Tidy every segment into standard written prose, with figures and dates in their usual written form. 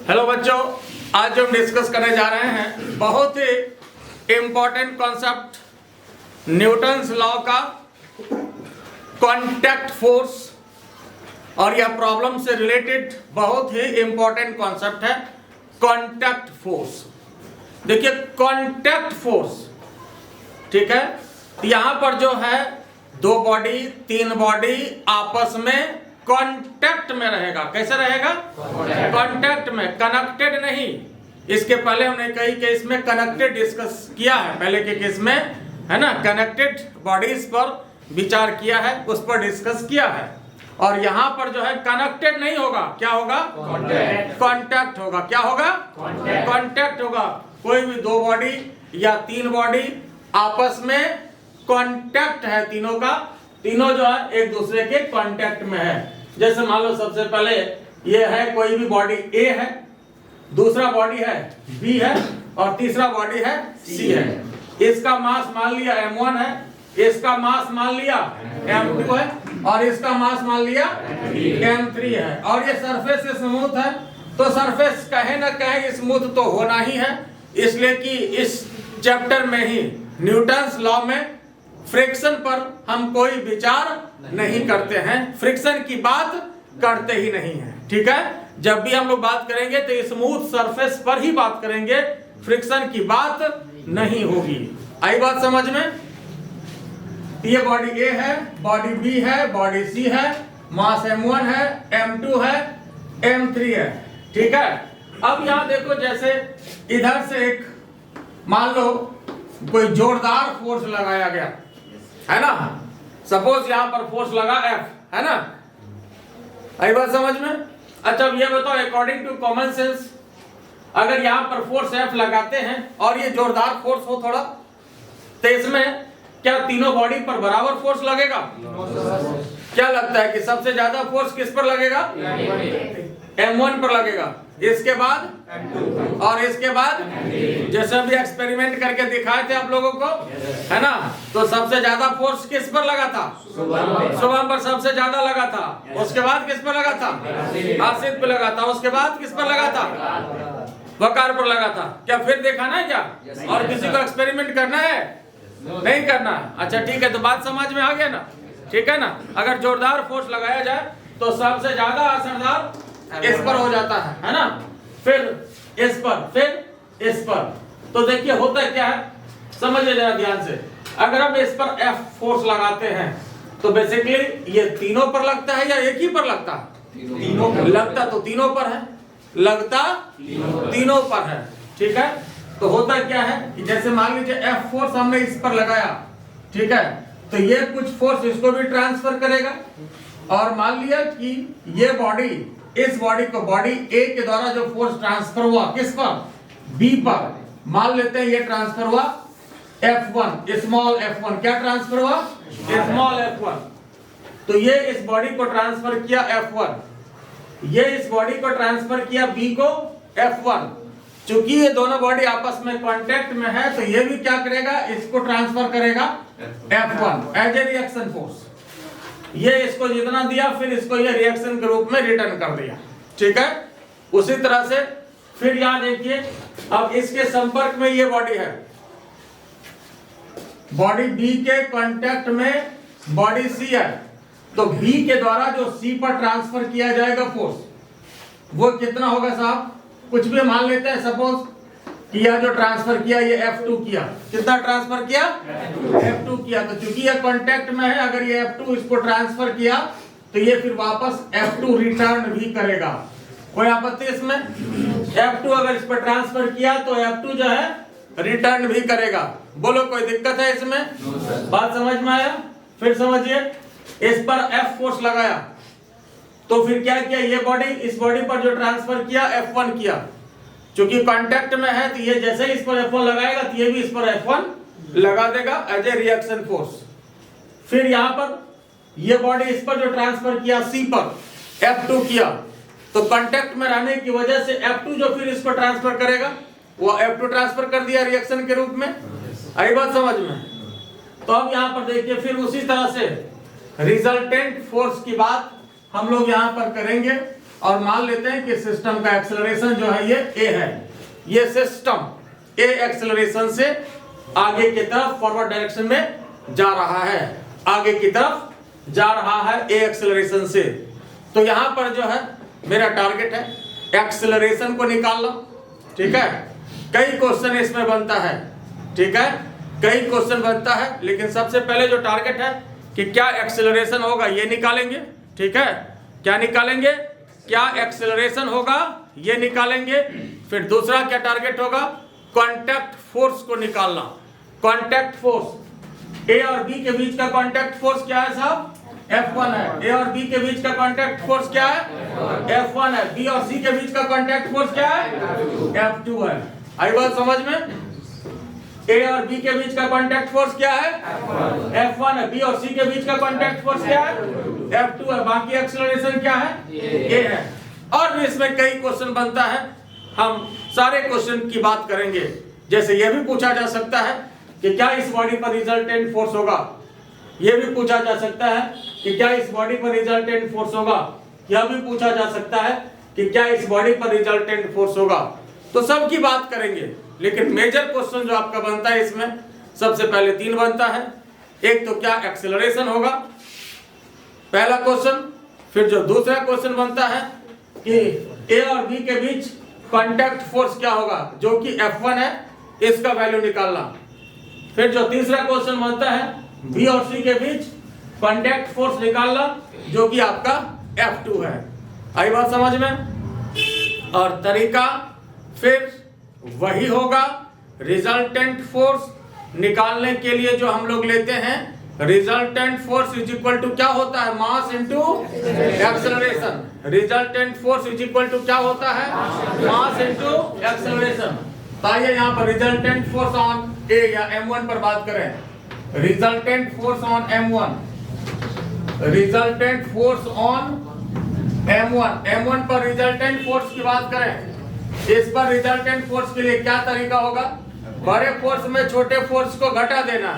Hello बच्चों, आज जो हम डिस्कस करने जा रहे हैं बहुत ही इम्पोर्टेंट कॉन्सेप्ट न्यूटन्स लॉ का कांटेक्ट फोर्स, और यह प्रॉब्लम से रिलेटेड बहुत ही इम्पोर्टेंट कॉन्सेप्ट है कांटेक्ट फोर्स। देखिए कांटेक्ट फोर्स, ठीक है, यहाँ पर जो है दो बॉडी तीन बॉडी आपस में कांटेक्ट में रहेगा। कैसे रहेगा? कांटेक्ट में, कनेक्टेड नहीं। इसके पहले हमने कई केस में कनेक्टेड डिस्कस किया है, पहले के केस में है ना, कनेक्टेड बॉडीज पर विचार किया है, उस पर डिस्कस किया है। और यहाँ पर जो है कनेक्टेड नहीं होगा, क्या होगा? कांटेक्ट होगा। क्या होगा? कांटेक्ट होगा। कोई भी दो बॉडी या तीन बॉडी आपस में कांटेक्ट है, तीनों का, तीनों जो है एक दूसरे के कांटेक्ट में है। जैसे मान लो सबसे पहले ये है, कोई भी बॉडी A है, दूसरा बॉडी है B है, और तीसरा बॉडी है C है। इसका मास मान लिया M1 है, इसका मास मान लिया M2 है, और इसका मास मान लिया M3 है। और ये सरफेस स्मूथ है, तो सरफेस कहे ना कहे स्मूथ तो होना ही है, इसलिए कि इस चैप्टर में ही न्यूटन्स लॉ में फ्रिक्शन पर हम कोई विचार नहीं करते हैं, फ्रिक्शन की बात करते ही नहीं है। ठीक है, जब भी हम लोग बात करेंगे तो स्मूथ सरफेस पर ही बात करेंगे, फ्रिक्शन की बात नहीं होगी। आई बात समझ में? ये बॉडी A है, बॉडी B है, बॉडी C है, मास M1 है, M2 है, M3 है। ठीक है, अब यहाँ देखो, जैसे इधर से एक मान लो कोई जोरदार फोर्स लगाया गया है ना, सपोज यहाँ पर फोर्स लगा F, है ना, आई बात समझ में? अच्छा अब ये बताओ, अकॉर्डिंग टू कॉमन सेंस, अगर यहाँ पर फोर्स F लगाते हैं और ये जोरदार फोर्स हो थोड़ा, तो इसमें क्या तीनों बॉडी पर बराबर फोर्स लगेगा? क्या लगता है कि सबसे ज्यादा फोर्स किस पर लगेगा? M1 पर लगेगा, इसके बाद और इसके बाद, जैसे अभी एक्सपेरिमेंट करके दिखाए थे आप लोगों को, है ना, तो सबसे ज्यादा फोर्स किस पर लगा था? शुभम पर सबसे ज्यादा लगा था। उसके बाद किस पर लगा था? आसिफ पे लगा था। उसके बाद किस पर लगा था? वकार पर लगा था। क्या फिर दिखाना है क्या? और किसी को एक्सपेरिमेंट करना है? नहीं करना है। अच्छा ठीक है, तो बात समझ में आ गया ना? ठीक है ना, अगर जोरदार फोर्स लगाया जाए तो सबसे ज्यादा असरदार इस पर हो जाता है ना, फिर इस पर, फिर इस पर। तो देखिए होता क्या है, समझिए जरा ध्यान से। अगर हम इस पर F फोर्स लगाते हैं तो बेसिकली ये तीनों पर लगता है या एक ही पर लगता है? तीनों पर लगता, तो तीनों पर है, लगता तीनों पर है। ठीक है, तो होता क्या है कि जैसे मान लीजिए F फोर्स हमने इस पर लगाया, ठीक है, तो ये कुछ फोर्स इसको भी ट्रांसफर करेगा, और मान लिया कि ये बॉडी इस बॉडी को, बॉडी A के द्वारा जो फोर्स ट्रांसफर हुआ किस पर? B पर, मान लेते हैं ये ट्रांसफर हुआ F1, स्मॉल F1। क्या ट्रांसफर हुआ? Small F1। तो ये इस बॉडी को ट्रांसफर किया F1, ये इस बॉडी को ट्रांसफर किया B को F1। चूंकि ये दोनों बॉडी आपस में कांटेक्ट में है, तो ये भी क्या करेगा? इसको ट्रांसफर करेगा F1 as a reaction force. ये इसको जितना दिया, फिर इसको ये रिएक्शन के रूप में रिटर्न कर दिया। ठीक है, उसी तरह से फिर यहां देखिए, अब इसके संपर्क में ये बॉडी है, बॉडी B के कांटेक्ट में बॉडी C है, तो B के द्वारा जो C पर ट्रांसफर किया जाएगा फोर्स, वो कितना होगा साहब? कुछ भी मान लेते हैं, सपोज कि यह जो ट्रांसफर किया ये F2 किया, कितना ट्रांसफर किया? F2 किया। तो चूंकि ये कांटेक्ट में है, अगर ये F2 इसको ट्रांसफर किया तो ये फिर वापस F2 रिटर्न भी करेगा। कोई आपत्ति इसमें? F2 अगर इस पर ट्रांसफर किया तो F2 जो है रिटर्न भी करेगा। बोलो कोई दिक्कत है इसमें? बात समझ में आया? फिर समझिए, इस पर F फोर्स लगाया, तो फिर क्या किया? ये बॉडी इस बॉडी पर जो ट्रांसफर किया F1 किया, चूंकि कांटेक्ट में है, तो ये जैसे ही इस पर F1 लगाएगा तो ये भी इस पर F1 लगा देगा एज ए रिएक्शन फोर्स। फिर यहाँ पर ये बॉडी इस पर जो ट्रांसफर किया C पर F2 किया, तो कांटेक्ट में रहने की वजह से F2 जो फिर इस पर ट्रांसफर करेगा, वो F2 ट्रांसफर कर दिया रिएक्शन के रूप में। आई बात समझ में? तो अब यहाँ पर देखिए, फिर उसी तरह से रिजल्टेंट फोर्स की बात हम लोग यहाँ पर करेंगे, और मान लेते हैं कि सिस्टम का एक्सेलरेशन जो है ये ए है, ये सिस्टम ए एक्सेलरेशन से आगे की तरफ फॉरवर्ड डायरेक्शन में जा रहा है, आगे की तरफ जा रहा है ए एक्सेलरेशन से। तो यहां पर जो है मेरा टारगेट है एक्सेलरेशन को निकालना, ठीक है। कई क्वेश्चन इसमें बनता है, ठीक है, कई क्वेश्चन बनता है, लेकिन सबसे पहले जो टारगेट है कि क्या एक्सेलरेशन होगा ये निकालेंगे, ठीक है। क्या निकालेंगे, क्या एक्सेलरेशन होगा ये निकालेंगे। फिर दूसरा क्या टारगेट होगा, कांटेक्ट फोर्स को निकालना। कांटेक्ट फोर्स ए और बी के बीच का कांटेक्ट फोर्स क्या है साहब, F1 है। ए और बी के बीच का कांटेक्ट फोर्स क्या है, F1 है। बी और सी के बीच का कांटेक्ट फोर्स क्या है, F2 है। आई बात समझ में। ए और बी के बीच का कांटेक्ट फोर्स क्या है, F1 है। बी और सी के बीच का कांटेक्ट फोर्स क्या है, F2 है। बाकी एक्सेलरेशन क्या है, ए है। और भी इसमें कई क्वेश्चन बनता है, हम सारे क्वेश्चन की बात करेंगे। जैसे यह भी पूछा जा सकता है कि क्या इस बॉडी पर रिजल्टेंट फोर्स होगा, यह भी पूछा जा सकता है कि क्या इस बॉडी पर रिजल्टेंट फोर्स होगा, यह भी पूछा जा सकता है कि क्या इस बॉडी पर रिजल्टेंट फोर्स होगा। तो सब की बात करेंगे, लेकिन मेजर क्वेश्चन जो आपका बनता है इसमें सबसे पहले 3 बनता है। एक तो क्या एक्सेलरेशन होगा, पहला क्वेश्चन। फिर जो दूसरा क्वेश्चन बनता है कि ए और बी के बीच कांटेक्ट फोर्स क्या होगा, जो कि F1 है, इसका वैल्यू निकालना। फिर जो तीसरा क्वेश्चन बनता है बी और सी के बीच कांटेक्ट फोर्स निकालना, जो कि आपका F2 है। आई बात समझ में। और तरीका फिर वही होगा, रिजल्टेंट फोर्स निकालने के लिए जो हम लोग लेते हैं, resultant force is equal to क्या होता है, mass into acceleration. Resultant force is equal to क्या होता है, मास इनटू एक्सेलरेशन। तो आइए यहाँ पर रिजल्टेंट फोर्स ऑन ए या M1 पर बात करें। Resultant force on M1, resultant force on M1 पर रिजल्टेंट फोर्स की बात करें। इस पर रिजल्टेंट फोर्स के लिए क्या तरीका होगा, बड़े फोर्स में छोटे फोर्स को घटा देना।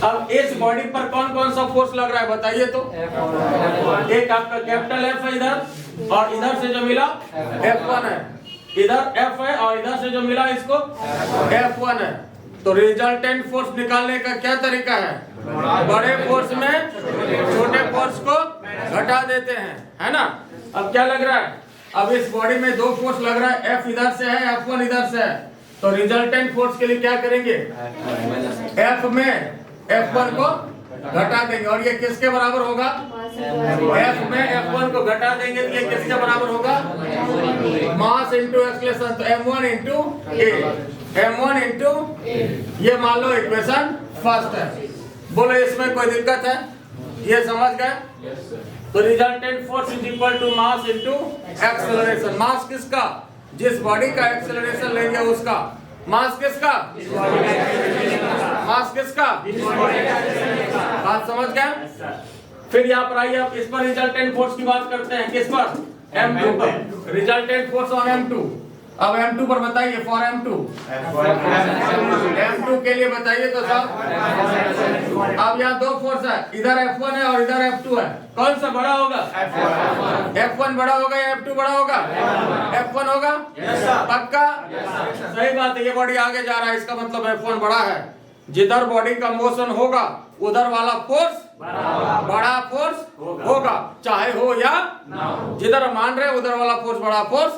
अब इस बॉडी पर कौन कौन सा फोर्स लग रहा है बताइए तो। एक आपका कैपिटल F है इधर, और इधर से जो मिला F1 है। इधर F है और इधर से जो मिला इसको F1 है। तो रिजल्टेंट फोर्स निकालने का क्या तरीका है, बड़े फोर्स में छोटे फोर्स को घटा देते हैं, है ना। अब क्या लग रहा है, अब इस बॉडी में 2 फोर्स लग रहा है, F इधर से है, F1 इधर से है। तो रिजल्टेंट फोर्स के लिए क्या करेंगे, F में F1 को घटा देंगे, और ये किसके बराबर होगा, F में F1 को घटा देंगे तो ये किसके बराबर होगा, मास इनटू एक्सेलरेशन। तो M1 into A, M1 into, ये मान लो इक्वेशन फर्स्ट है। बोलो इसमें कोई दिक्कत है, ये समझ गए। तो resultant force is equal to mass into acceleration. Mass किसका, जिस बॉडी का एक्सेलरेशन लेंगे उसका। मास किसका, मास किसका, बात समझ गए। फिर यहाँ पर आइए, आप इस पर रिजल्टेंट फोर्स की बात करते हैं, किस पर, M2 पर। Resultant force on M2। अब M2 पर बताइए, फॉर M2 के लिए बताइए तो साहब। अब यहाँ 2 फोर्स है, इधर F1 है और इधर F2 है। कौन सा बड़ा होगा, F1 बड़ा होगा या F2 बड़ा होगा, F1 होगा, पक्का, सही बात है। ये बॉडी आगे जा रहा है, इसका मतलब F1 बड़ा है। जिधर बॉडी का मोशन होगा उधर वाला फोर्स बड़ा फोर्स होगा, चाहे हो या ना हो। जिधर मान रहे उधर वाला फोर्स बड़ा फोर्स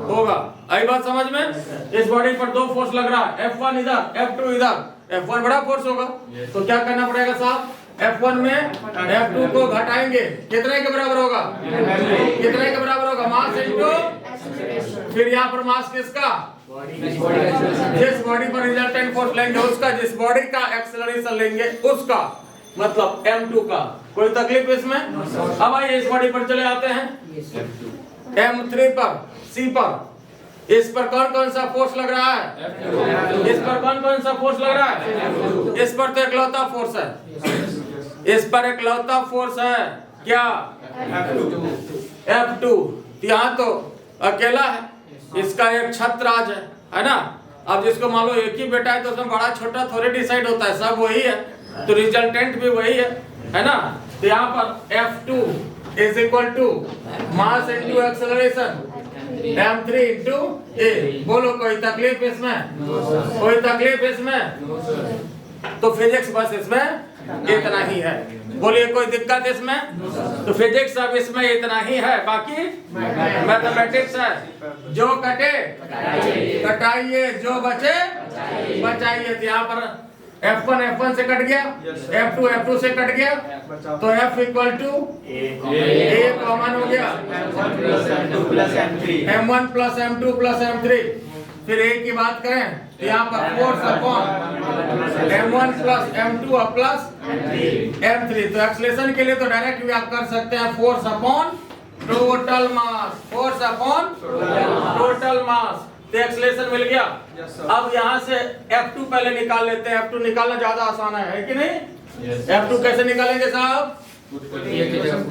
होगा। आई बात समझ में। इस बॉडी पर 2 फोर्स लग रहा है, F1 इधर, F2 इधर। F1 बड़ा फोर्स होगा, तो क्या करना पड़ेगा साहब, F1 में F2 को घटाएंगे, कितने के बराबर होगा, कितने के बराबर होगा, मास इनटू। फिर यहाँ पर मास किसका, जिस बॉडी पर रिजल्टेंट फोर्स लेंगे उसका, जिस बॉडी का एक्सेलरेशन लेंगे उसका, मतलब M2 का। कोई तकलीफ इसमें। अब आइए इस बॉडी पर चले आते हैं, M3 पर, C पर। इस पर कौन कौन सा फोर्स लग रहा है, इस पर कौन कौन सा फोर्स लग रहा है, इस पर तो इकलौता फोर्स है, इस पर इकलौता फोर्स है क्या, F2। यहाँ तो अकेला है, इसका एक छत्रराज है ना। अब जिसको मान लो एक ही बेटा है तो उसमें बड़ा छोटा थोड़े डिसाइड होता है, सब वही है, तो रिजल्टेंट भी वही है ना। तो यहाँ पर F2 is equal to mass into acceleration m3 into a। बोलो कोई तकलीफ इसमें? कोई तकलीफ इसमें? तो फिजिक्स बस इसमें इतना ही है। बोलिए कोई दिक्कत इसमें? तो फिजिक्स अब इसमें इतना ही है, बाकी मैथमेटिक्स है। जो कटे कटाइए, जो बचे बचाइए। तो यहाँ पर F1 से कट गया, F2 से कट गया, तो F equal to A common हो गया, M1 plus M2 plus M3। फिर A की बात करें तो यहाँ पर force upon M1 plus M2 plus M3। तो एक्सलेशन के लिए तो डायरेक्ट भी आप कर सकते हैं, force upon total mass, force upon total mass. तो एक्सलेशन मिल गया। अब यहाँ से F2 पहले निकाल लेते हैं। F2 निकालना ज्यादा आसान है कि नहीं? F2 कैसे निकालेंगे साहब?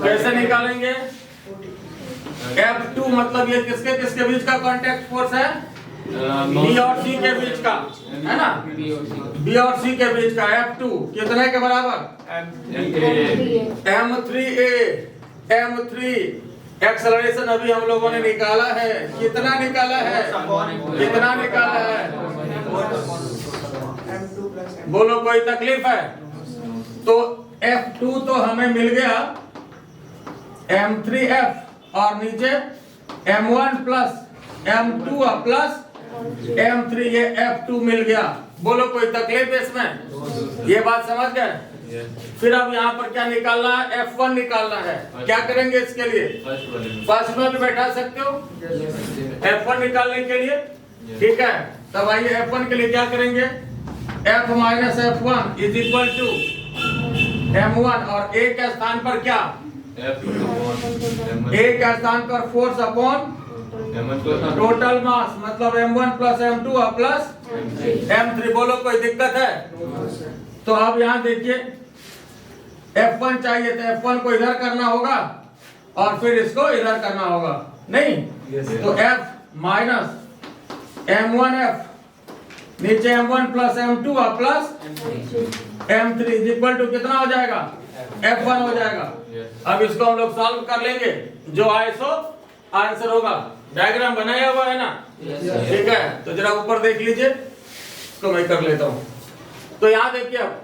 कैसे निकालेंगे? F2 मतलब ये किसके किसके बीच का कांटेक्ट फोर्स है? B और C के बीच का, है ना? B और C के बीच का F2 कितने के बराबर? M3 एक्सेलरेशन अभी हम लोगों ने निकाला है। कितना निकाला है? कितना निकाला है? बोलो कोई तकलीफ है? तो F2 तो हमें मिल गया M3F और नीचे M1 plus M2 plus M3, ये F2 मिल गया। बोलो कोई तकलीफ है इसमें? ये बात समझ गए? फिर अब यहाँ पर क्या निकालना है? F1 निकालना है। क्या करेंगे इसके लिए? फर्स्ट में भी बैठा सकते हो F1 निकालने के लिए, ठीक है? तब आइए F1 के लिए क्या करेंगे? F minus F1 is equal to M1 और A के स्थान पर क्या? A के स्थान पर फोर्स अपॉन टोटल मास, मतलब M1 plus M2 plus M3। बोलो कोई दिक्कत है? तो अब यहाँ देखिए F1 चाहिए तो F1 को इधर करना होगा और फिर इसको इधर करना होगा, नहीं? तो F माइनस M1F नीचे M1 plus M2 plus M3 is equal to कितना हो जाएगा? F1 हो जाएगा। अब इसको हम लोग सॉल्व कर लेंगे, जो आए सो आंसर होगा। डायग्राम बनाया हुआ है ना? ठीक है, तो जरा ऊपर देख लीजिए, तो मैं कर लेता हूँ। तो यहाँ देखिए, अब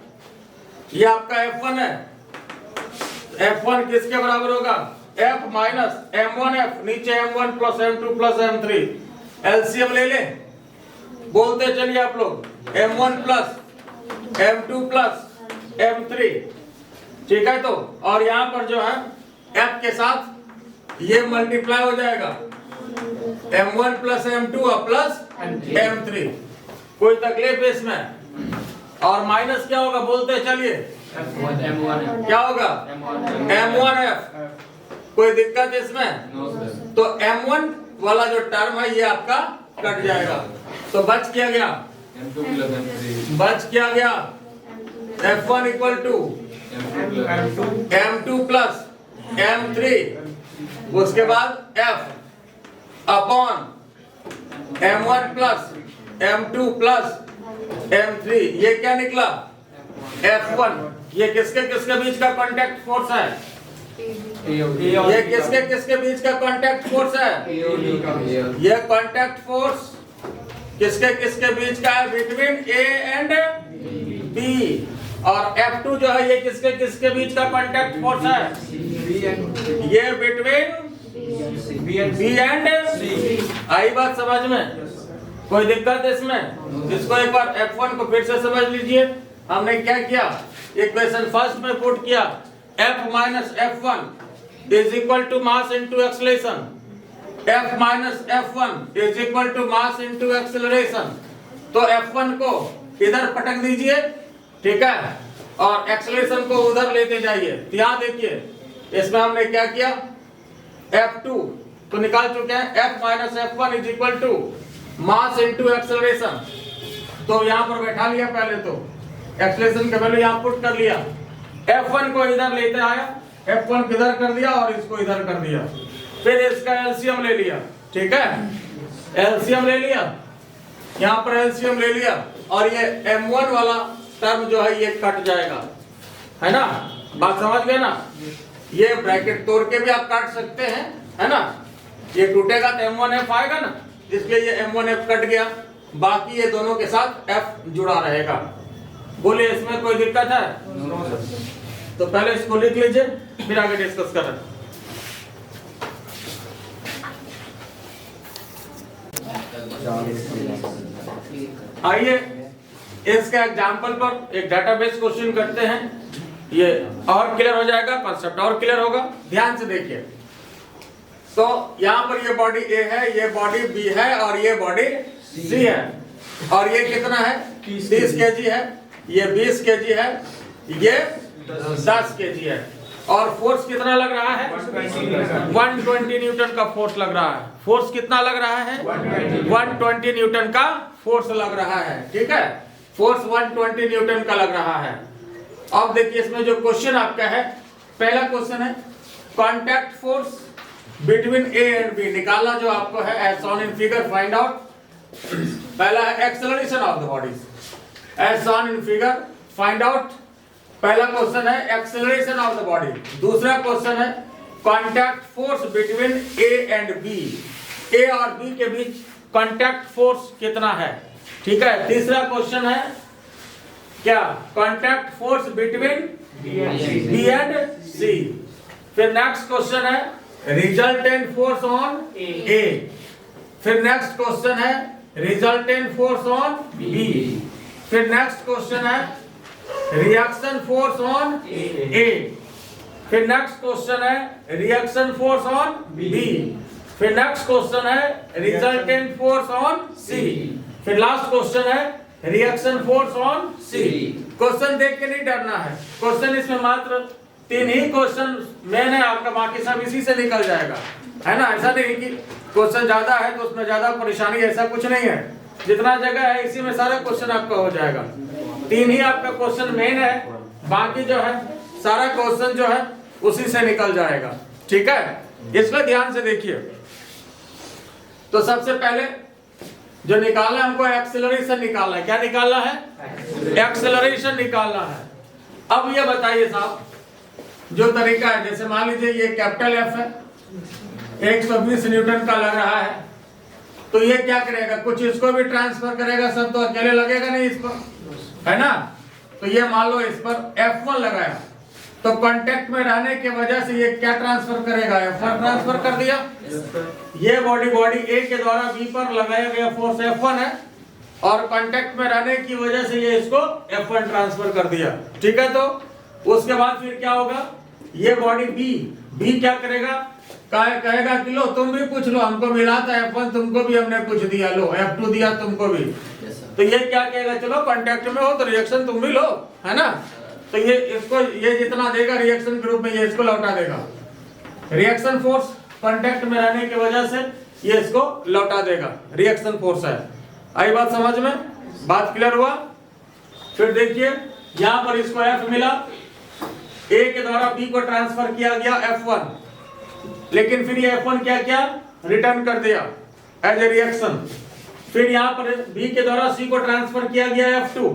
ये आपका F1 है। F1 किसके बराबर होगा? F माइनस M1F नीचे M1 plus M2 plus M3। LCM ले ले, बोलते चलिए आप लोग, M1 plus M2 plus M3, ठीक है? तो और यहाँ पर जो है F के साथ ये मल्टीप्लाई हो जाएगा, M1 plus M2 plus M3। कोई तकलीफ इसमें? और माइनस क्या होगा? बोलते चलिए, क्या होगा? M1F। कोई दिक्कत इसमें? तो M1 वाला जो टर्म है ये आपका कट जाएगा, तो बच क्या गया? बच क्या गया? F1 equal to M2 plus M3, उसके बाद F upon M1 plus M2 plus M3। ये क्या निकला? F1। ये किसके किसके बीच का कांटेक्ट फोर्स है? ये किसके किसके बीच का कांटेक्ट फोर्स है? ये कांटेक्ट फोर्स किसके किसके बीच का है? Between A and B। और F2 जो है ये किसके किसके बीच का कांटेक्ट फोर्स है? ये बिटवीन B एंड C। आई बात समझ में? कोई दिक्कत इसमें? इसको एक बार F1 को फिर से समझ लीजिए। हमने क्या किया? इक्वेशन फर्स्ट में पुट किया, F minus F1 is equal to mass into acceleration. F minus F1 is equal to mass into acceleration. तो F1 को इधर पटक दीजिए, ठीक है? और एक्सेलरेशन को उधर लेते जाइए। यहाँ देखिए, इसमें हमने क्या किया? F2 तो निकाल चुके हैं, F minus F1 is equal to mass into acceleration. तो यहाँ पर बैठा लिया, पहले तो एक्सेलरेशन का वैल्यू यहाँ पुट कर लिया। F1 को इधर लेते आया, F1 को इधर कर दिया और इसको इधर कर दिया। फिर इसका एलसीएम ले लिया, ठीक है? एलसीएम ले लिया, यहाँ पर एलसीएम ले लिया और ये M1 वाला टर्म जो है ये कट जाएगा, है ना? बात समझ गए ना? ये ब्रैकेट तोड़ के भी आप काट सकते हैं, है ना। ये टूटेगा तो M1F आएगा ना, इसलिए ये M1F कट गया, बाकी ये दोनों के साथ F जुड़ा रहेगा। बोलिए इसमें कोई दिक्कत है? तो पहले इसको लिख लीजिए, फिर आगे डिस्कस करें। आइए इसके एग्जाम्पल पर एक डेटाबेस क्वेश्चन करते हैं, ये और क्लियर हो जाएगा, कॉन्सेप्ट और क्लियर होगा। ध्यान से देखिए, तो यहाँ पर ये बॉडी A है, ये बॉडी B है और ये बॉडी C है, और ये कितना है? 30 kg है, ये 20 kg है, ये 10 kg है, और फोर्स कितना लग रहा है? 120 न्यूटन का फोर्स लग रहा है। फोर्स कितना लग रहा है? 120 न्यूटन का फोर्स लग रहा है, ठीक है। फोर्स 120 न्यूटन का लग रहा है। अब देखिए इसमें जो क्वेश्चन आपका है, पहला क्वेश्चन है contact force between A and B निकालना जो आपको है, as shown in figure find out. पहला है acceleration of the bodies, as shown in figure find out. पहला क्वेश्चन है एक्सेलरेशन ऑफ द बॉडी। दूसरा क्वेश्चन है contact force between A and B, A और B के बीच कॉन्टैक्ट फोर्स कितना है, ठीक है। तीसरा क्वेश्चन है क्या? Contact force between B and C। फिर नेक्स्ट क्वेश्चन है रिजल्टेंट फोर्स ऑन A। फिर नेक्स्ट क्वेश्चन है रिजल्टेंट फोर्स ऑन B। फिर नेक्स्ट क्वेश्चन है रिएक्शन फोर्स ऑन A। फिर नेक्स्ट क्वेश्चन है रिएक्शन फोर्स ऑन B। फिर नेक्स्ट क्वेश्चन है रिजल्टेंट फोर्स ऑन C। फिर लास्ट क्वेश्चन है reaction force on C। Question देख के नहीं डरना है, क्वेश्चन इसमें मात्र 3 ही क्वेश्चन मेन है आपका, बाकी सब इसी से निकल जाएगा, है ना। ऐसा नहीं कि क्वेश्चन ज्यादा है तो उसमें ज्यादा परेशानी, ऐसा कुछ नहीं है। जितना जगह है इसी में सारा क्वेश्चन आपका हो जाएगा। 3 ही आपका क्वेश्चन मेन है, बाकी जो है सारा क्वेश्चन जो है उसी से निकल जाएगा, ठीक है। इसमें ध्यान से देखिए, तो सबसे पहले जो निकालना है हमको एक्सेलरेशन निकालना है। क्या निकालना है? एक्सेलरेशन निकालना है। अब ये बताइए साहब, जो तरीका है, जैसे मान लीजिए ये कैपिटल F है, 120 न्यूटन का लग रहा है, तो ये क्या करेगा? कुछ इसको भी ट्रांसफर करेगा, सब तो अकेले लगेगा नहीं इस पर, है ना। तो ये मान लो इस पर F1 लगाया, तो कांटेक्ट में रहने की वजह से ये क्या ट्रांसफर करेगा? F1 ट्रांसफर कर दिया। ये बॉडी A के द्वारा B पर लगाया गया फोर्स F1 है, और कांटेक्ट में रहने की वजह से ये इसको F1 ट्रांसफर कर दिया, ठीक है। तो उसके बाद फिर क्या होगा? ये बॉडी B क्या करेगा? कहेगा कि लो तुम भी पूछ लो, हमको मिला था F1, तुमको भी हमने कुछ दिया, लो F2 दिया तुमको भी। तो ये क्या कहेगा? चलो कांटेक्ट में हो तो रिएक्शन तुम भी लो, है ना। तो ये इसको, ये जितना देगा रिएक्शन के रूप में, ये इसको लौटा देगा। रिएक्शन फोर्स कांटेक्ट में रहने की वजह से ये इसको लौटा देगा, रिएक्शन फोर्स है। आई बात समझ में? बात क्लियर हुआ? फिर देखिए यहाँ पर इसको F मिला, A के द्वारा B को ट्रांसफर किया गया F1, लेकिन फिर ये F1 क्या रिटर्न कर दिया एज ए रिएक्शन। फिर यहाँ पर B के द्वारा C को ट्रांसफर किया गया F2,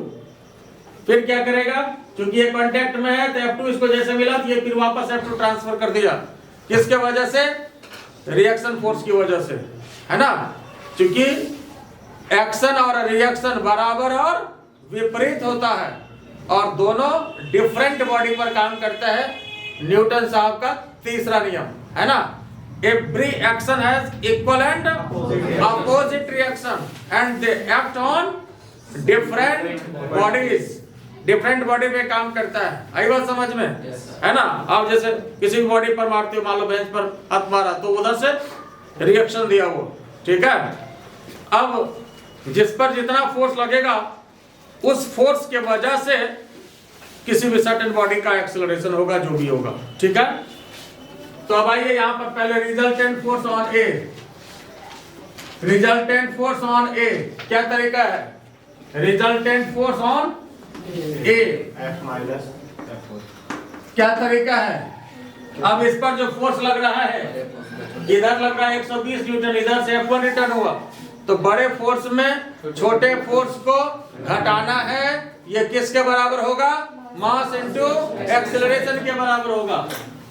फिर क्या करेगा? क्योंकि ये कांटेक्ट में है तो F2 इसको जैसे मिला तो ये फिर वापस F2 ट्रांसफर कर दिया। किसके वजह से? रिएक्शन फोर्स की वजह से, है ना। क्योंकि एक्शन और रिएक्शन बराबर और विपरीत होता है, और दोनों डिफरेंट बॉडी पर काम करता है। न्यूटन साहब का तीसरा नियम, है ना। Every action has equal and opposite reaction and they act on different bodies. Different body पे काम करता है। आई बात समझ में? है ना। आप जैसे किसी बॉडी पर मारते हो, मान लो बेंच पर हाथ मारा तो उधर से रिएक्शन दिया वो, ठीक है। अब जिस पर जितना फोर्स लगेगा उस फोर्स के वजह से किसी भी सर्टेन बॉडी का एक्सेलरेशन होगा, जो भी होगा, ठीक है। तो अब आइए यहाँ पर पहले resultant force on A. Resultant force on A क्या तरीका है? रिजल्टेंट फोर्स ऑन ए क्या तरीका है? अब इस पर जो फोर्स लग रहा है, इधर लग रहा है 120 न्यूटन, इधर से F1 रिटर्न हुआ, तो बड़े फोर्स में छोटे फोर्स को घटाना है। ये किसके बराबर होगा? मास इनटू एक्सेलरेशन के बराबर होगा।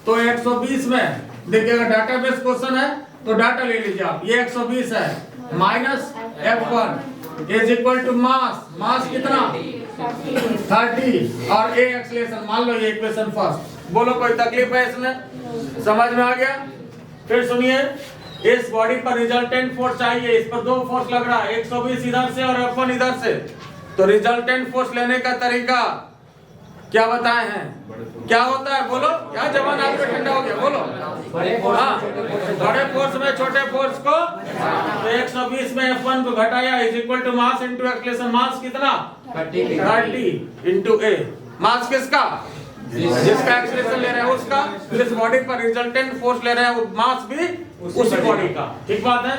तो 120 में देखिएगा डाटाबेस क्वेश्चन है तो डाटा ले लीजिए आप, ये 120 है minus F1 is equal to mass कितना 30 और A एक्सेलरेशन मान लो ये इक्वेशन फर्स्ट। बोलो कोई तकलीफ है इसमें, समझ में आ गया? फिर सुनिए, इस बॉडी पर रिजल्टेंट फोर्स चाहिए, इस पर दो फोर्स लग रहा है 120 इधर से और F1 इधर से, तो रिजल्टेंट फोर्स लेने का तरीका क्या बताए हैं? क्या होता है बोलो? क्या जवान आपका ठंडा हो गया बोलो? हाँ, बड़े फोर्स में छोटे फोर्स को, तो 120 में F1 को घटाया is equal to mass into acceleration. Mass कितना 30 इनटू A। मास किसका? जिसका एक्सेलरेशन ले रहे हैं उसका। इस बॉडी पर रिजल्टेंट फोर्स ले रहे हैं वो मास भी उसी बॉडी का। ठीक बात है।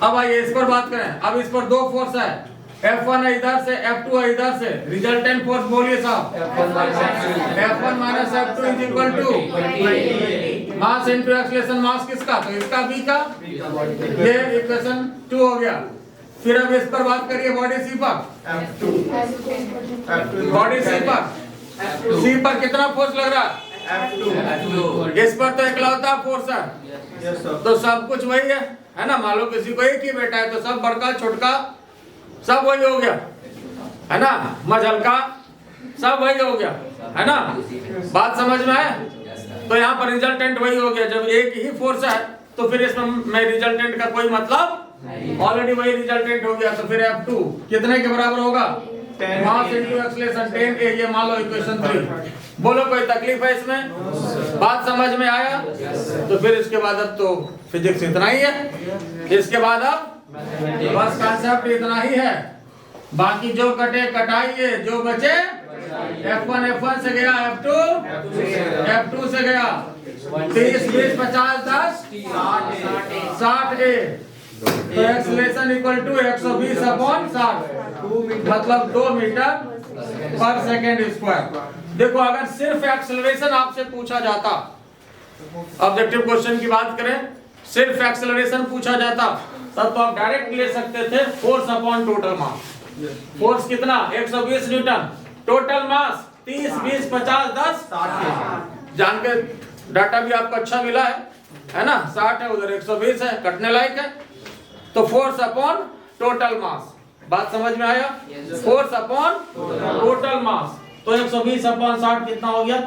अब आइए इस पर बात करें। अब इस पर दो फोर्स है, F1 है इधर से, F2 है इधर से। रिजल्टेंट फोर्स बोलिए साहब, F1 minus F2 is equal to mass into acceleration. Mass किसका? तो इसका B का। ये इक्वेशन 2 हो गया। फिर अब इस पर बात करिए बॉडी C पर। बॉडी C पर कितना फोर्स लग रहा है? इस पर तो इकलौता फोर्स है, तो सब कुछ वही है ना। मान लो किसी को एक ही बेटा है तो सब बड़का छोटका सब वही हो गया है ना, मझलका सब वही हो गया है ना। बात समझ में है? तो यहाँ पर रिजल्टेंट वही हो गया। जब एक ही फोर्स है तो फिर इसमें रिजल्टेंट का कोई मतलब, ऑलरेडी वही रिजल्टेंट हो गया। तो फिर F2 कितने के बराबर होगा? मास इनटू एक्सेलरेशन 10A। ये मान लो इक्वेशन 3। बोलो कोई तकलीफ है इसमें? बात समझ में आया? तो फिर इसके बाद अब तो फिजिक्स इतना ही है। इसके बाद अब बस कॉन्सेप्ट इतना ही है, बाकी जो कटे कटाइए, जो बचे F1 से गया, F2 से गया। 30 20 50 10 60 A। तो एक्सेलरेशन इक्वल टू 120 अपॉन 60, मतलब 2 मीटर पर सेकेंड स्क्वायर। देखो अगर सिर्फ एक्सेलरेशन आपसे पूछा जाता, ऑब्जेक्टिव क्वेश्चन की बात करें, सिर्फ एक्सेलरेशन पूछा जाता तब तो आप डायरेक्ट ले सकते थे force upon total mass. Force कितना? 120 न्यूटन। Total mass 30 20 50 10 60। जान के डाटा भी आपको अच्छा मिला है ना। 60 है उधर 120 है, कटने लायक है। तो फोर्स अपॉन टोटल मास। बात समझ में आया? Force upon total mass. तो 120 अपॉन 60 कितना हो गया?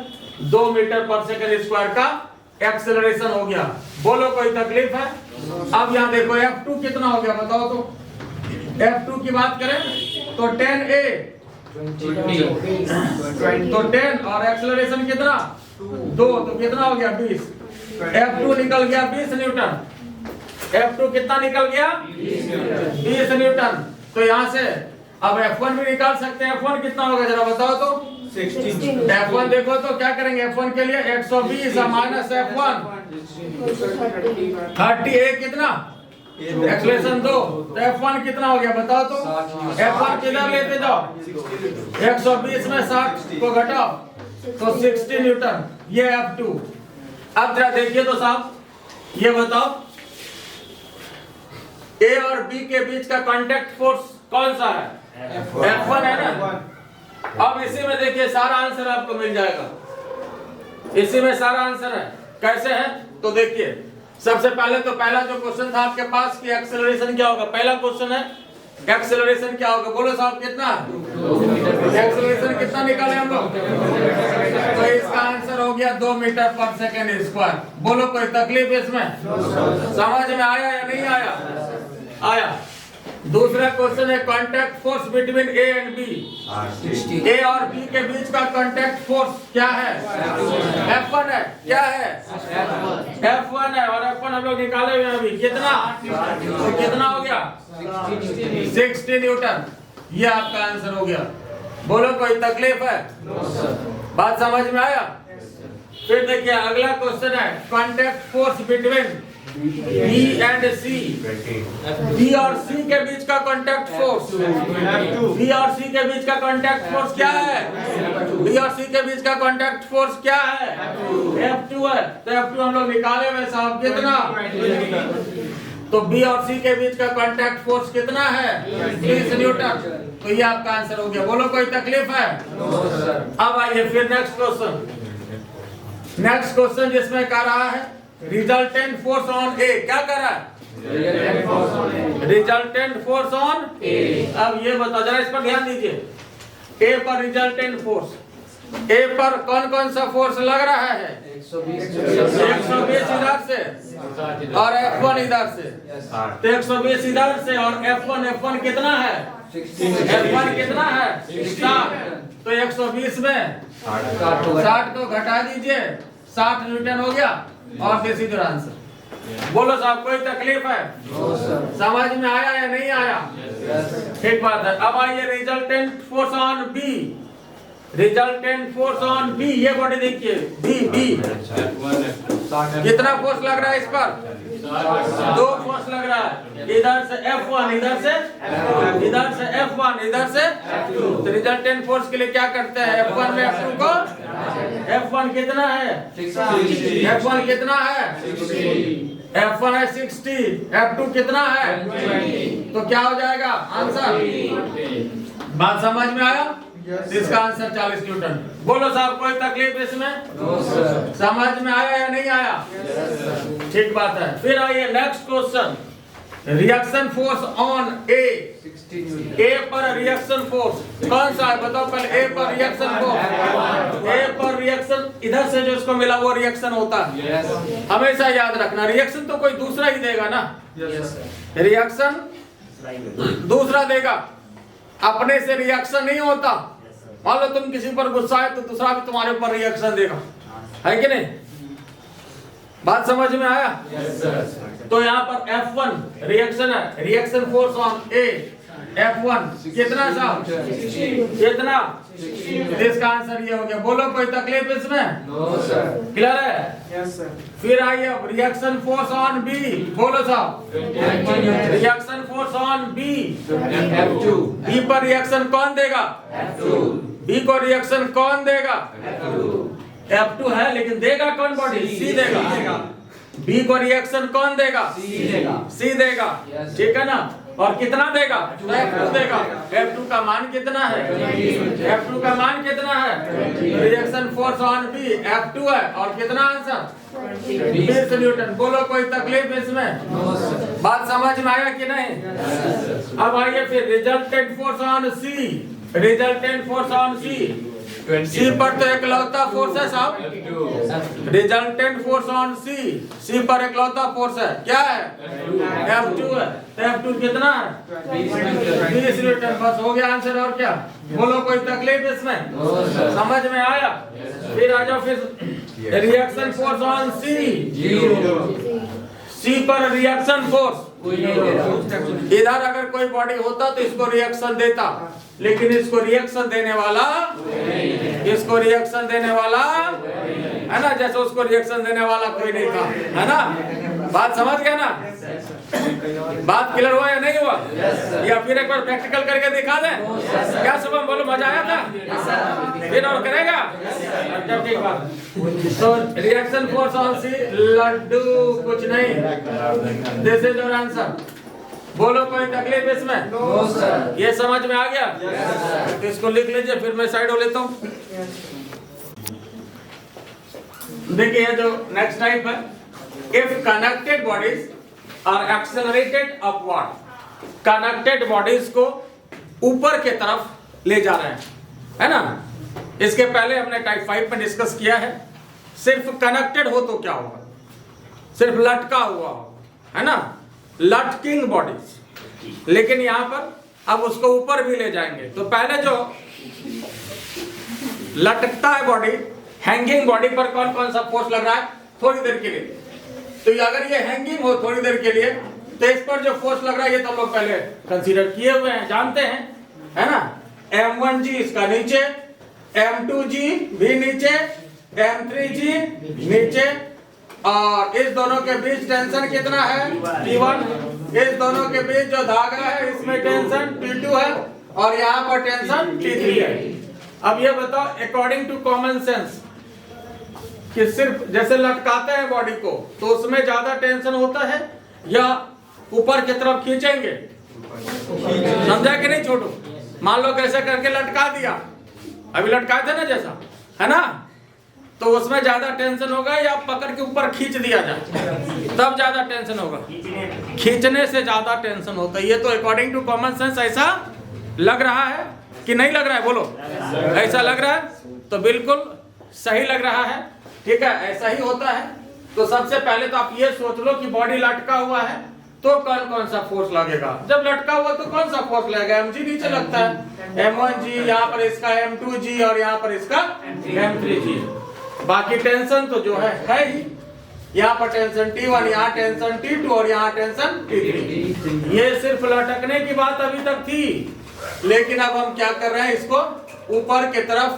2 मीटर पर सेकंड स्क्वायर का एक्सेलरेशन हो गया। बोलो कोई तकलीफ है? अब यहाँ देखो F2 कितना हो गया बताओ तो। F2 की बात करें तो 10A, तो 10 और एक्सेलरेशन कितना 2, तो कितना हो गया 20। F2 निकल गया 20 न्यूटन। F2 कितना निकल गया 20 न्यूटन। तो यहाँ से अब F1 भी निकाल सकते हैं। F1 कितना होगा जरा बताओ तो। 16। F1 देखो तो क्या करेंगे F1 के लिए 120 माइनस F1 30A कितना एक्सेलरेशन 2, तो F1 कितना हो गया बताओ तो। F1 किधर लेते जाओ, 120 में 60 को घटाओ तो 60 न्यूटन। ये F2। अब जरा देखिए तो साहब, ये बताओ A और B के बीच का कांटेक्ट फोर्स कौन सा है? F1 है ना। अब इसी में देखिए सारा आंसर आपको मिल जाएगा। इसी में सारा आंसर है। कैसे है तो देखिए, सबसे पहले तो पहला जो क्वेश्चन था आपके पास कि एक्सेलरेशन क्या होगा। पहला क्वेश्चन है एक्सेलरेशन क्या होगा। बोलो साहब कितना? एक्सेलरेशन कितना निकाले हम लोग? तो इसका आंसर हो गया 2 मीटर पर सेकेंड स्क्वायर। बोलो कोई तकलीफ इसमें? समझ में आया या नहीं आया? आया। दूसरा क्वेश्चन है contact force between A and B। A और B के बीच का कांटेक्ट फोर्स क्या है? F1 है। क्या है? F1 है। और F1 हम लोग निकाले हुए अभी कितना? तो कितना हो गया 60 न्यूटन। ये आपका आंसर हो गया। बोलो कोई तकलीफ है? बात समझ में आया? फिर देखिए अगला क्वेश्चन है contact force between B and C। B और C के बीच का कांटेक्ट फोर्स, B और C के बीच का कांटेक्ट फोर्स क्या है? B और C के बीच का कांटेक्ट फोर्स क्या है? F2 है। तो F2 हम लोग निकाले हुए साहब कितना? तो B और C के बीच का कांटेक्ट फोर्स कितना है? 30 न्यूटन। तो ये आपका आंसर हो गया। बोलो कोई तकलीफ है? अब आइए फिर नेक्स्ट क्वेश्चन। नेक्स्ट क्वेश्चन जिसमें कह रहा है रिजल्टेंट फोर्स ऑन ए, क्या कर रहा है? रिजल्टेंट फोर्स ऑन ए। अब ये बताओ जरा, इस पर ध्यान दीजिए। ए पर रिजल्टेंट फोर्स, ए पर कौन कौन सा फोर्स लग रहा है? 120 इधर से और F1 इधर से। तो 120 इधर से और F1 कितना है? F1 कितना है? 60। तो 120 में 60 को घटा दीजिए, 60 न्यूटन हो गया। और दिस इज योर आंसर। बोलो साहब, कोई तकलीफ है? समझ में आया या नहीं आया? ठीक बात है। अब आइए resultant force on B. Resultant force on B, ये बॉडी देखिए, बी कितना फोर्स लग रहा है इस पर? 2 फोर्स लग रहा है, इधर से F1 इधर से F1 इधर से। तो रिजल्टेंट फोर्स के लिए क्या करते हैं? F1 में F2 को, F1 कितना है? F1 कितना है? F1 है 60, F2 कितना है? तो क्या हो जाएगा आंसर? बात समझ में आया? इसका आंसर 40 न्यूटन। बोलो साहब, कोई तकलीफ इसमें? समझ में आया या नहीं आया? ठीक बात है। फिर आइए next question, reaction force on A. A पर रिएक्शन फोर्स कौन सा है? बताओ पहले। ए पर रिएक्शन फोर्स, ए पर रिएक्शन इधर से जो इसको मिला वो रिएक्शन होता है। हमेशा याद रखना, रिएक्शन तो कोई दूसरा ही देगा ना। रिएक्शन दूसरा देगा, अपने से रिएक्शन नहीं होता। मान लो तुम किसी पर गुस्सा है तो दूसरा भी तुम्हारे ऊपर रिएक्शन देगा, है कि नहीं? बात समझ में आया? तो यहाँ पर F1 रिएक्शन है, reaction force on A F1 कितना साहब? कितना? इसका आंसर ये हो गया। बोलो कोई तकलीफ इसमें? क्लियर है? फिर आइए अब रिएक्शन फोर्स ऑन बी। बोलो साहब, reaction force on B. B पर रिएक्शन कौन देगा? बी को रिएक्शन कौन देगा? F2 है, लेकिन देगा कौन बॉडी? सी देगा। बी को रिएक्शन कौन देगा? सी देगा। ठीक है ना? और कितना देगा? F2 देगा। F2 का मान कितना है? F2 का मान कितना है? Reaction force on B F2 है। और कितना आंसर? 20 न्यूटन। बोलो कोई तकलीफ इसमें? बात समझ में आया कि नहीं? अब आइए फिर resultant force on C. Resultant force on C, C पर तो एकलौता फोर्स है साहब। Resultant force on C, C पर एकलौता फोर्स है, क्या है? F2 है। तो F2 कितना है? 20 न्यूटन। बस हो गया आंसर। और क्या? बोलो कोई तकलीफ इसमें? समझ में आया? फिर आ जाओ, फिर reaction force on C. C पर रिएक्शन फोर्स, इधर अगर कोई बॉडी होता तो इसको रिएक्शन देता, लेकिन इसको रिएक्शन देने वाला है ना, जैसे उसको रिएक्शन देने वाला कोई नहीं था, है ना? बात समझ गया ना? बात क्लियर हुआ या नहीं हुआ? या फिर एक बार प्रैक्टिकल करके दिखा दें? क्या शुभम, बोलो मजा आया था? फिर और करेगा? जब ठीक बात। तो रिएक्शन फोर्स ऑन सी, लड्डू कुछ नहीं। This is your answer. बोलो कोई तकलीफ इसमें? ये समझ में आ गया? तो इसको लिख लीजिए, फिर मैं साइड हो लेता हूँ। देखिए जो नेक्स्ट टाइप है, if connected bodies are accelerated upward. Connected bodies को ऊपर के तरफ ले जा रहे हैं, है ना? इसके पहले हमने टाइप 5 में डिस्कस किया है। सिर्फ कनेक्टेड हो तो क्या होगा? सिर्फ लटका हुआ हो, है ना? लटकिंग बॉडीज। लेकिन यहां पर अब उसको ऊपर भी ले जाएंगे। तो पहले जो लटकता है बॉडी, हैंगिंग बॉडी पर कौन कौन सा फोर्स लग रहा है? थोड़ी देर के लिए। तो अगर ये हैंगिंग हो थोड़ी देर के लिए, तो इस पर जो फोर्स लग रहा है ये तो हम लोग पहले कंसीडर किए हुए हैं, जानते हैं, है ना? M1G इसका नीचे, M2G भी नीचे, M3G नीचे, और इस दोनों के बीच टेंशन कितना है? T1। इस दोनों के बीच जो धागा है इसमें टेंशन T2 है, और यहाँ पर टेंशन T3 है। अब ये बताओ, अकॉर्डिंग टू कॉमन सेंस, कि सिर्फ जैसे लटकाते हैं बॉडी को तो उसमें ज्यादा टेंशन होता है या ऊपर की तरफ खींचेंगे? समझा कि नहीं छोटू? मान लो कैसे करके लटका दिया, अभी लटकाए थे ना जैसा, है ना? तो उसमें ज्यादा टेंशन होगा या पकड़ के ऊपर खींच दिया जाए तब ज्यादा टेंशन होगा? खींचने से ज्यादा टेंशन होता है। ये तो अकॉर्डिंग टू कॉमन सेंस ऐसा लग रहा है कि नहीं लग रहा है? बोलो, ऐसा लग रहा है तो बिल्कुल सही लग रहा है। ठीक है, ऐसा ही होता है। तो सबसे पहले तो आप ये सोच लो कि बॉडी लटका हुआ है तो कौन कौन सा फोर्स लगेगा। जब लटका हुआ तो कौन सा फोर्स लगेगा? mg नीचे लगता है, m1g, यहाँ पर इसका m2g और यहाँ पर इसका m3g। बाकी टेंशन तो जो है ही। यहाँ पर टेंशन T1, यहाँ टेंशन T2 और यहाँ टेंशन T3। ये सिर्फ लटकने की बात अभी तक थी, लेकिन अब हम क्या कर रहे हैं, इसको ऊपर की तरफ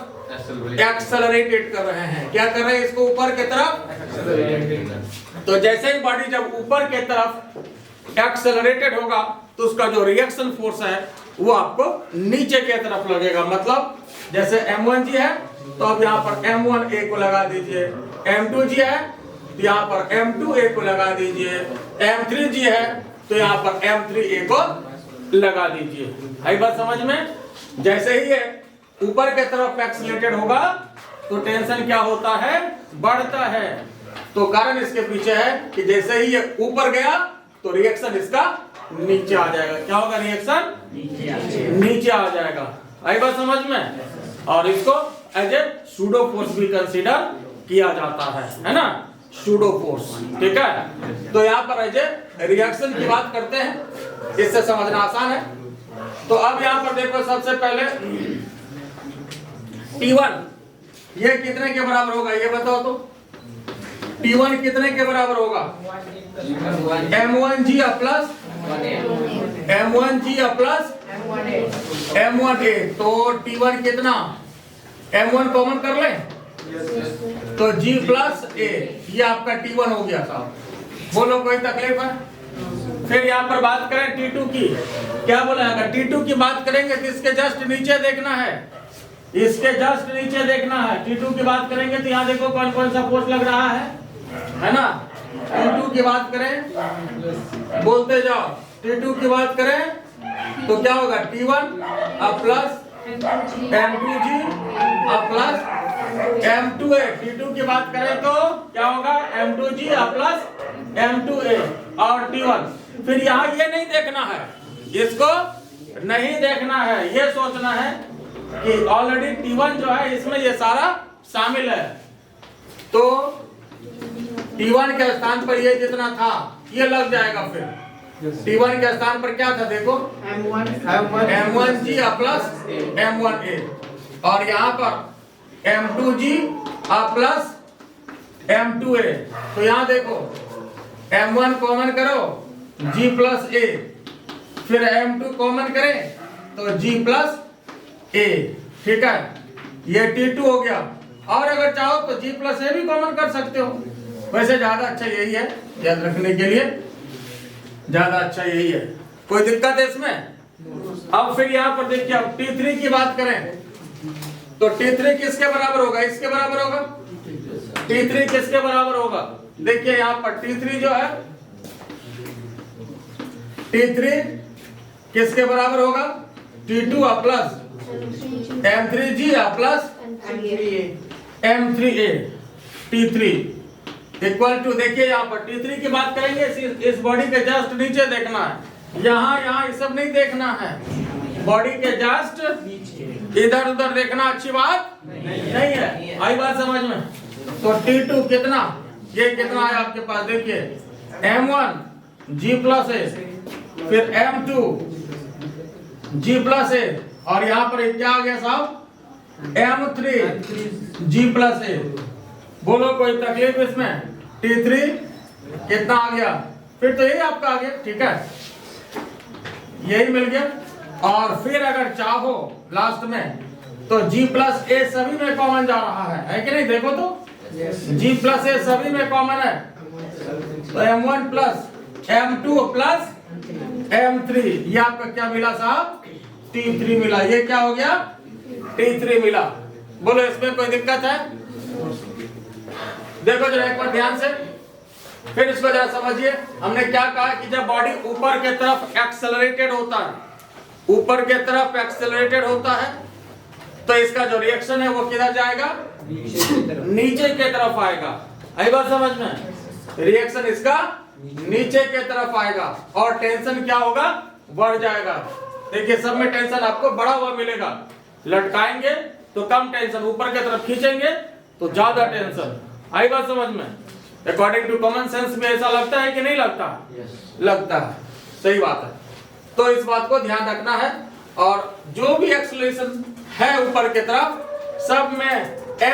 एक्सेलरेटेड कर रहे हैं। क्या कर रहे हैं? इसको ऊपर की तरफ। तो जैसे ही बॉडी जब ऊपर की तरफ एक्सेलरेटेड होगा तो उसका जो रिएक्शन फोर्स है वो आपको नीचे की तरफ लगेगा। मतलब जैसे M1G है तो अब यहाँ पर M1A को लगा दीजिए, M2G है तो यहाँ पर M2A को लगा दीजिए, M3G है तो यहाँ पर M3A को लगा दीजिए। आई बात समझ में? जैसे ही ये ऊपर की तरफ एक्सेलरेटेड होगा तो टेंशन क्या होता है? बढ़ता है। तो कारण इसके पीछे है कि जैसे ही ये ऊपर गया तो रिएक्शन इसका नीचे आ जाएगा। क्या होगा? रिएक्शन नीचे आ जाएगा। आई बात समझ में? और इसको एज ए सूडो फोर्स भी कंसीडर किया जाता है ना, सूडो फोर्स। ठीक है, तो यहाँ पर एज ए रिएक्शन की बात करते हैं, इससे समझना आसान है। तो अब यहाँ पर देखो, सबसे पहले T1 ये कितने के बराबर होगा ये बताओ तो। T1 कितने के बराबर होगा? M1G plus M1G plus M1A। तो T1 कितना? M1 कॉमन कर ले तो G प्लस A, ये आपका T1 हो गया साहब। बोलो कोई तकलीफ है? फिर यहाँ पर बात करें T2 की। क्या बोला? अगर T2 की बात करेंगे तो इसके जस्ट नीचे देखना है, इसके जस्ट नीचे देखना है। T2 की बात करेंगे तो यहाँ देखो कौन कौन सा फोर्स लग रहा है ना। T2 की बात करें, बोलते जाओ, T2 की बात करें तो क्या होगा? T1 अब प्लस M2G अब प्लस M2A। T2 की बात करें तो क्या होगा? M2G अब प्लस M2A और T1। फिर यहाँ ये नहीं देखना है, इसको नहीं देखना है, ये सोचना है कि ऑलरेडी T1 जो है इसमें ये सारा शामिल है। तो T1 के स्थान पर ये जितना था ये लग जाएगा। फिर T1 के स्थान पर क्या था? देखो M1G प्लस M1A और यहाँ पर M2G प्लस M2A। तो यहाँ देखो M1 कॉमन करो, G प्लस A, फिर M2 कॉमन करें तो G प्लस A। ठीक है, ये T2 हो गया। और अगर चाहो तो G प्लस A भी कॉमन कर सकते हो। वैसे ज्यादा अच्छा यही है, याद रखने के लिए ज्यादा अच्छा यही है। कोई दिक्कत है इसमें? अब फिर यहाँ पर देखिए, अब T3 की बात करें तो T3 किसके बराबर होगा? इसके बराबर होगा। T3 किसके बराबर होगा? देखिए यहाँ पर T3 जो है, T3 किसके बराबर होगा? T2 plus M3G plus M3A। T3 equal to, देखिए यहाँ पर T3 की बात करेंगे, इस बॉडी के जस्ट नीचे देखना है, यहाँ ये सब नहीं देखना है। बॉडी के जस्ट इधर उधर देखना अच्छी बात नहीं है। आई बात समझ में? तो T2 कितना? ये कितना है आपके पास? देखिए M1 G प्लस A, फिर M2 G प्लस A और यहाँ पर क्या आ गया साहब? M3 G plus A। बोलो कोई तकलीफ इसमें? T3 कितना आ गया? फिर तो यही आपका आ गया। ठीक है, यही मिल गया। और फिर अगर चाहो लास्ट में तो G प्लस A सभी में कॉमन जा रहा है कि नहीं? देखो तो G प्लस A सभी में कॉमन है, तो M1 plus M2 plus M3, ये आपका क्या मिला साहब? T3 मिला। ये क्या हो गया? T3 मिला। बोलो इसमें कोई दिक्कत है? देखो जरा एक बार ध्यान से, फिर इसको जरा समझिए। हमने क्या कहा कि जब बॉडी ऊपर की तरफ एक्सेलरेटेड होता है, ऊपर की तरफ एक्सेलरेटेड होता है तो इसका जो रिएक्शन है वो किधर जाएगा, नीचे के तरफ आएगा। आई बात समझ में, रिएक्शन इसका नीचे के तरफ आएगा और टेंशन क्या होगा, बढ़ जाएगा। देखिए सब में टेंशन आपको बढ़ा हुआ मिलेगा, लटकाएंगे तो कम टेंशन, ऊपर की तरफ खींचेंगे तो ज्यादा टेंशन। आई बात समझ में, अकॉर्डिंग टू कॉमन सेंस में ऐसा लगता है कि नहीं लगता? लगता है, सही बात है। तो इस बात को ध्यान रखना है, और जो भी एक्सेलरेशन है ऊपर की तरफ सब में ma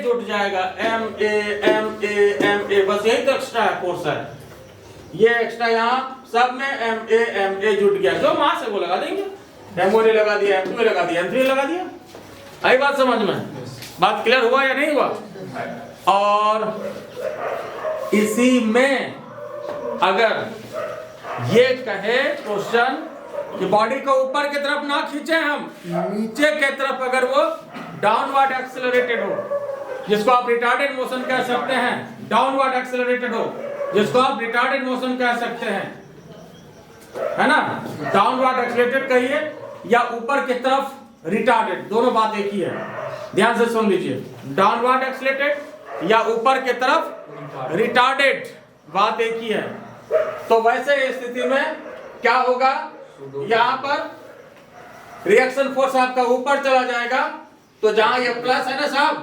जुट जाएगा, ma बस यही तो एक्स्ट्रा है फोर्स है, ये एक्स्ट्रा यहाँ सब में ma जुट गया, जो मास है वो लगा देंगे, m1 ने लगा दिया, m2 ने लगा दिया, m3 ने लगा दिया। आई बात समझ में, बात क्लियर हुआ या नहीं हुआ? और इसी में अगर ये कहे क्वेश्चन कि बॉडी को ऊपर की तरफ ना खींचे हम, नीचे के तरफ अगर वो डाउनवर्ड एक्सेलरेटेड हो, जिसको आप रिटार्डेड मोशन कह सकते हैं, डाउनवर्ड एक्सेलरेटेड हो जिसको आप रिटार्डेड मोशन कह सकते हैं, है ना, डाउनवर्ड एक्सेलरेटेड कहिए या ऊपर की तरफ रिटार्डेड, दोनों बात एक ही है, ध्यान से सुन लीजिए। डाउनवर्ड एक्सेलरेटेड या ऊपर की तरफ रिटार्डेड, बात एक ही है। तो वैसे स्थिति में क्या होगा, यहाँ पर रिएक्शन फोर्स आपका ऊपर चला जाएगा, तो जहां ये प्लस है ना साहब,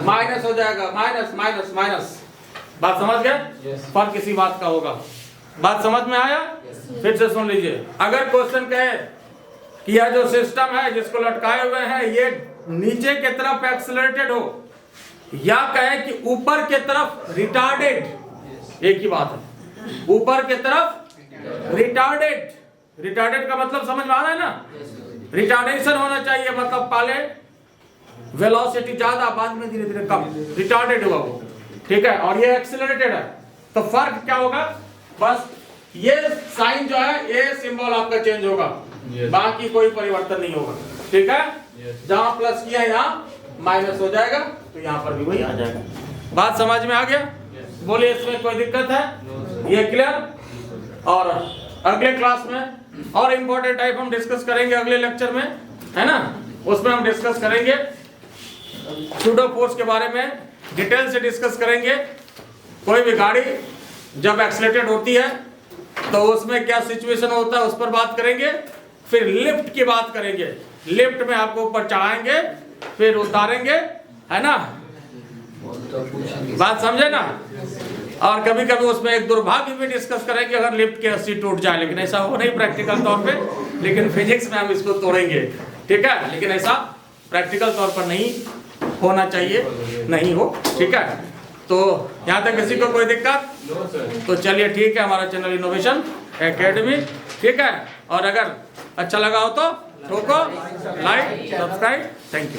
माइनस हो जाएगा, माइनस माइनस माइनस। बात समझ गए? फर्क किसी बात का होगा। बात समझ में आया? फिर से सुन लीजिए। अगर क्वेश्चन कहे कि यह जो सिस्टम है जिसको लटकाए हुए हैं ये नीचे के तरफ एक्सेलरेटेड हो, या कहे कि ऊपर के तरफ रिटार्डेड, एक ही बात है, ऊपर के तरफ रिटार्डेड। रिटार्डेड का मतलब समझ में आ रहा है ना, रिटार्डेशन होना चाहिए, मतलब पहले वेलोसिटी ज्यादा, बाद में धीरे धीरे कम, रिटार्डेड हुआ वो, ठीक है, और ये एक्सेलरेटेड है। तो फर्क क्या होगा, बस ये साइन जो है, ये सिंबल आपका चेंज होगा, बाकी कोई परिवर्तन नहीं होगा, ठीक है। जहां प्लस किया यहाँ माइनस हो जाएगा, तो यहाँ पर भी वही आ जाएगा। बात समझ में आ गया? बोलिए, इसमें कोई दिक्कत है? ये क्लियर? और अगले क्लास में और इंपॉर्टेंट टाइप हम डिस्कस करेंगे अगले लेक्चर में, है ना, उसमें हम डिस्कस करेंगे सूडो फोर्स के बारे में, डिटेल से डिस्कस करेंगे। कोई भी गाड़ी जब एक्सीलरेटेड होती है तो उसमें क्या सिचुएशन होता है उस पर बात करेंगे। फिर लिफ्ट की बात करेंगे, लिफ्ट में आपको ऊपर चढ़ाएंगे फिर उतारेंगे, है ना, बात समझे ना। और कभी कभी उसमें एक दुर्भाग्य भी डिस्कस करेंगे, अगर लिफ्ट की रस्सी टूट जाए, लेकिन ऐसा हो नहीं प्रैक्टिकल तौर पे, लेकिन फिजिक्स में हम इसको तोड़ेंगे, ठीक है, लेकिन ऐसा प्रैक्टिकल तौर पर नहीं होना चाहिए, नहीं हो, ठीक है। तो यहाँ तक किसी को कोई दिक्कत? तो चलिए ठीक है, हमारा चैनल इनोवेशन एकेडमी, ठीक है। और अगर अच्छा लगा हो तो ठोको लाइक, सब्सक्राइब, थैंक यू।